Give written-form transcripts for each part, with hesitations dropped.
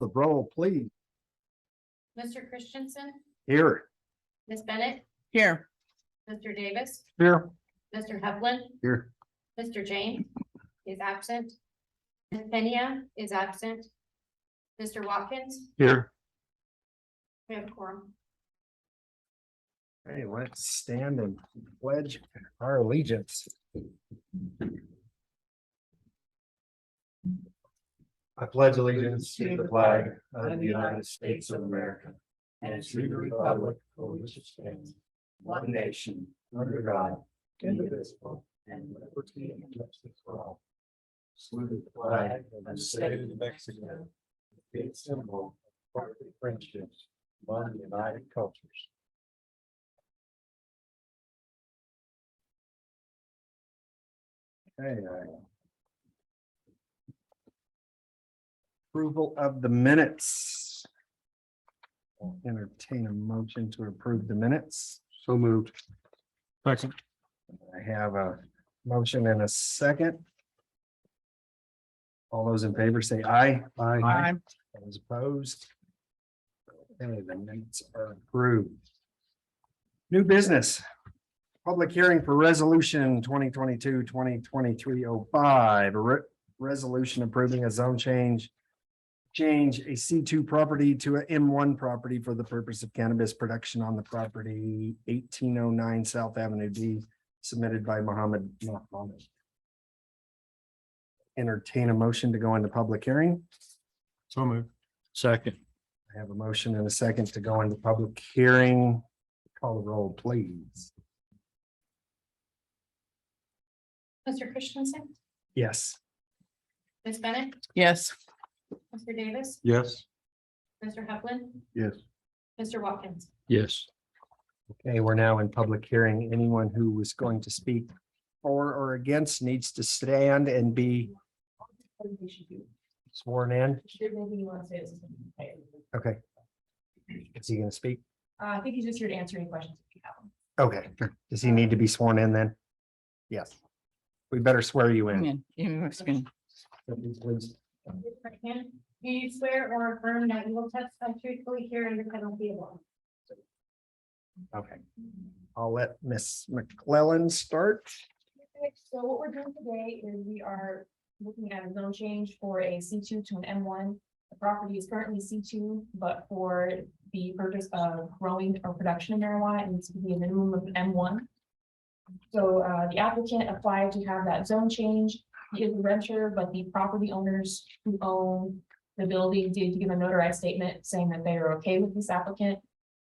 the roll, please. Mr. Christensen, Here. Ms. Bennett, Here. Mr. Davis, Here. Mr. Heflin, Here. Mr. James is absent. Ms. Pena is absent. Mr. Watkins, Here. we have a quorum. Hey, let's stand and pledge our allegiance. I pledge allegiance to the flag of the United States of America and to the republic for which it stands, one nation, under God, indivisible, and liberty and justice for all. Salute the flag of the state of Mexico, its symbol of perfect friendships among the united cultures. Okay. Approval of the minutes. I'll entertain a motion to approve the minutes. So moved. Second. I have a motion and a second. All those in favor say aye. Aye. Those opposed. Okay, the minutes are approved. New business. Public hearing for resolution 2022-2023-05, a resolution approving a zone change a C2 property to a M1 property for the purpose of cannabis production on the property 1809 South Avenue D, submitted by Mohammed. Entertain a motion to go into public hearing. So moved. Second. I have a motion and a second to go into public hearing. Call the roll, please. Mr. Christensen, Yes. Ms. Bennett, Yes. Mr. Davis, Yes. Mr. Heflin, Yes. Mr. Watkins. Yes. Okay, we're now in public hearing. Anyone who was going to speak for or against needs to stand and be sworn in. Okay. Is he gonna speak? I think he's just here to answer any questions if you have them. Okay. Does he need to be sworn in then? Yes. We better swear you in. Please. Do you swear or affirm that you will testify truthfully here under penalty of law? Okay. I'll let Miss McClellan start. So what we're doing today is we are looking at a zone change for a C2 to an M1. The property is currently C2, but for the purpose of growing or production of marijuana, it needs to be a minimum of M1. So the applicant applied to have that zone change. He is a renter, but the property owners who own the building did give a notarized statement saying that they are okay with this applicant.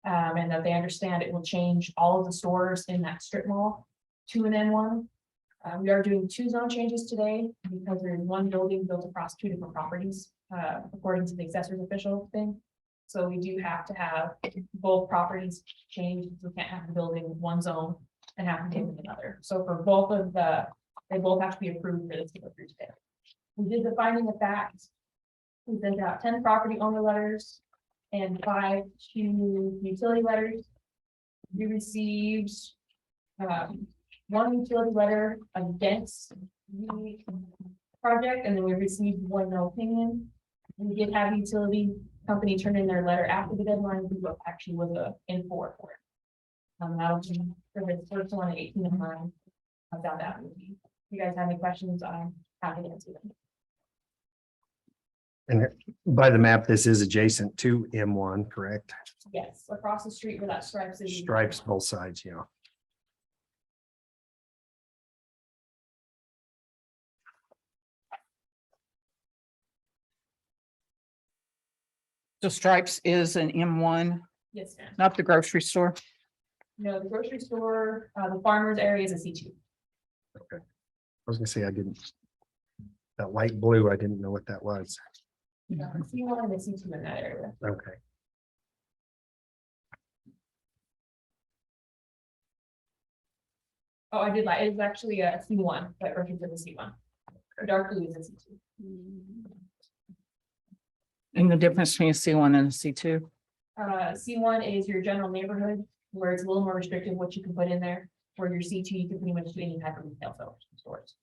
And that they understand it will change all of the stores in that strip mall to an M1. We are doing 2 zone changes today because there's one building built across 2 different properties, according to the assessor's official thing. So we do have to have both properties changed. We can't have the building in one zone and have to in another. So for both of they both have to be approved for this to go through today. We did the finding of fact. We sent out 10 property owner letters and 5 to utility letters. We received 1 utility letter against the project, and then we received 1 no opinion. We did have a utility company turn in their letter after the deadline, who actually was in for it. That'll be for the first one at 1809. I've got that with you. If you guys have any questions, I'm happy to answer them. And by the map, this is adjacent to M1, correct? Yes, across the street where that stripes is. Stripes both sides, yeah. So Stripes is an M1, Yes, ma'am. not the grocery store. No, the grocery store, the farmer's area is a C2. I was gonna say I didn't. That light blue, I didn't know what that was. C1 and the C2 in that area. Okay. Oh, I did lie. It's actually a C1, but version of the C1. The dark blue is a C2. And the difference between a C1 and a C2. C1 is your general neighborhood, where it's a little more restrictive what you can put in there. Where your C2, you can pretty much do any type of retail stores.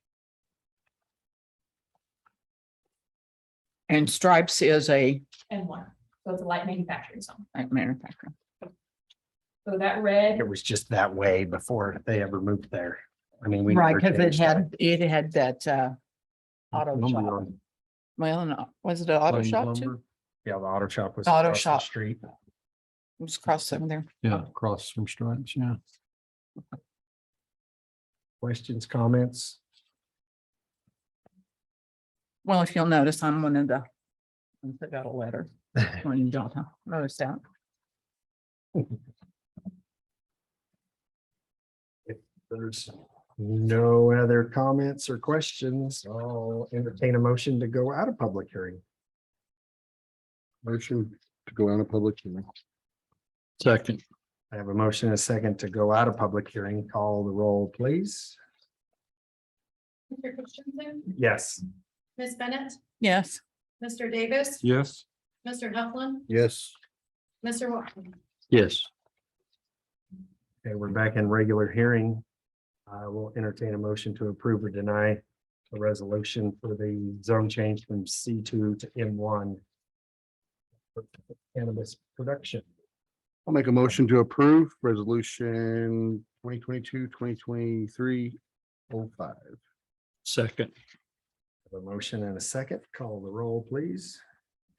And Stripes is a M1. So it's a light manufacturing zone. manufacturer. So that red, It was just that way before they ever moved there. I mean, we. Right, never because changed it had that auto Lumber shop. yard, Well, no, was it an auto Plains shop lumber. too? Yeah, the auto shop was. Auto across the shop. Street. It was across over there. Yeah, across from Stripes, yeah. Questions, comments? Well, if you'll notice, I'm one of the ones that got a letter. When you don't notice that. There's no other comments or questions. I'll entertain a motion to go out of public hearing. Motion to go out of public hearing. Second. I have a motion and a second to go out of public hearing. Call the roll, please. Mr. Christensen, Yes. Ms. Bennett, Yes, Mr. Davis, Yes. Mr. Heflin, Yes. Mr. Watkins. Yes. Okay, we're back in regular hearing. I will entertain a motion to approve or deny the resolution for the zone change from C2 to M1. for Cannabis production. I'll make a motion to approve resolution 2022-2023-05. Second. A motion and a second. Call the roll, please.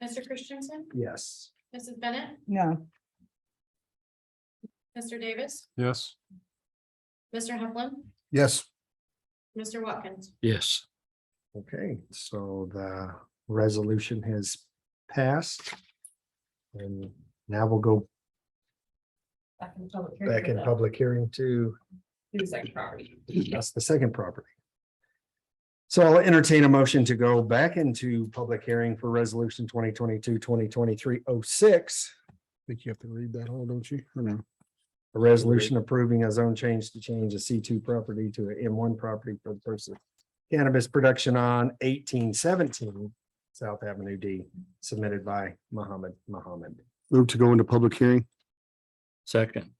Mr. Christensen, Yes. Mrs. Bennett, no, Mr. Davis, Yes. Mr. Heflin, Yes. Mr. Watkins. Yes. Okay, so the resolution has passed. And now we'll go back in the public hearing. back in public hearing to To the second property. that's the second property. So I'll entertain a motion to go back into public hearing for resolution 2022-2023-06. Think you have to read that all, don't you? Or no? A resolution approving a zone change to change a C2 property to an M1 property for the purpose of cannabis production on 1817 South Avenue D, submitted by Muhammad. Move to go into public hearing. Second.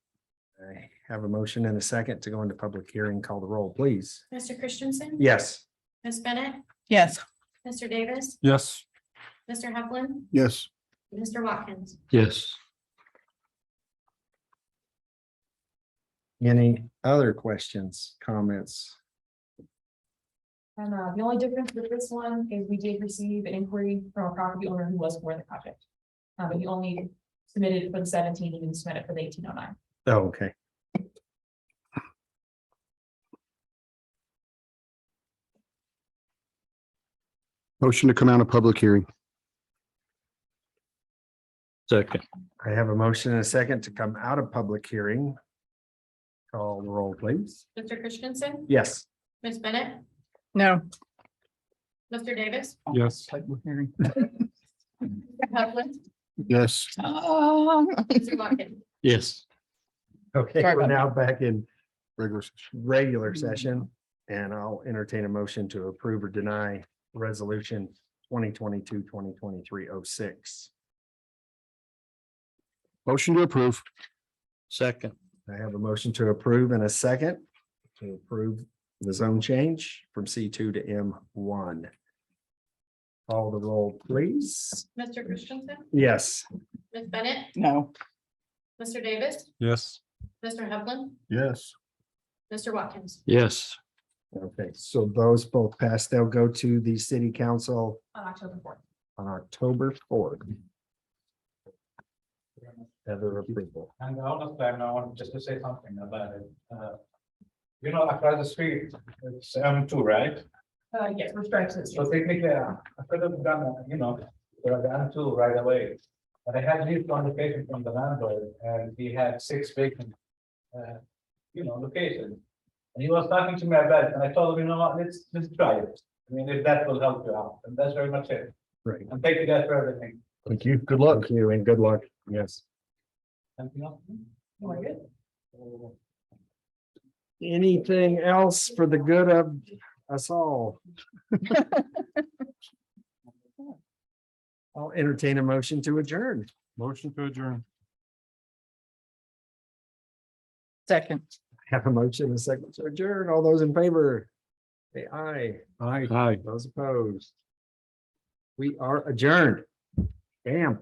I have a motion and a second to go into public hearing. Call the roll, please. Mr. Christensen. Yes. Ms. Bennett, yes, Mr. Davis, Yes. Mr. Heflin, Yes. Mr. Watkins. Yes. Any other questions, comments? And the only difference with this one is we did receive an inquiry from a property owner who was for the project. But he only submitted it for the 17, he didn't submit it for the 1809. Oh, okay. Motion to come out of public hearing. Second. I have a motion and a second to come out of public hearing. Call the roll, please. Mr. Christensen, Yes. Ms. Bennett, no. Mr. Davis, Yes. Public hearing. Mr. Heflin, Yes. Oh, Mr. Watkins. Yes. Okay, Sorry we're about now back in Regular session. regular session, and I'll entertain a motion to approve or deny resolution 2022-2023-06. Motion to approve. Second. I have a motion to approve and a second to approve the zone change from C2 to M1. Call the roll, please. Mr. Christensen, Yes. Ms. Bennett, no, Mr. Davis, Yes. Mr. Heflin, Yes. Mr. Watkins. Yes. Okay, so those both passed. They'll go to the city council On October 4th. on October 4th. Other approval. And honestly, I want just to say something about it. Across the street, it's M2, right? Yes, we're stripes. So technically, I could have done, the M2 right away. But I had this conversation from the landlord and he had 6 vacant, locations. And he was talking to me about it and I told him, what, let's try it. I mean, if that will help you out, and that's very much it. Right. And thank you guys for everything. Thank you. Good luck. Thank you and good luck. Yes. Anything else? Oh, we're good. Anything else for the good of us all? I'll entertain a motion to adjourn. Motion to adjourn. second. Have a motion and a second to adjourn. All those in favor? Say aye. Aye. Aye. Those opposed? We are adjourned. Damn.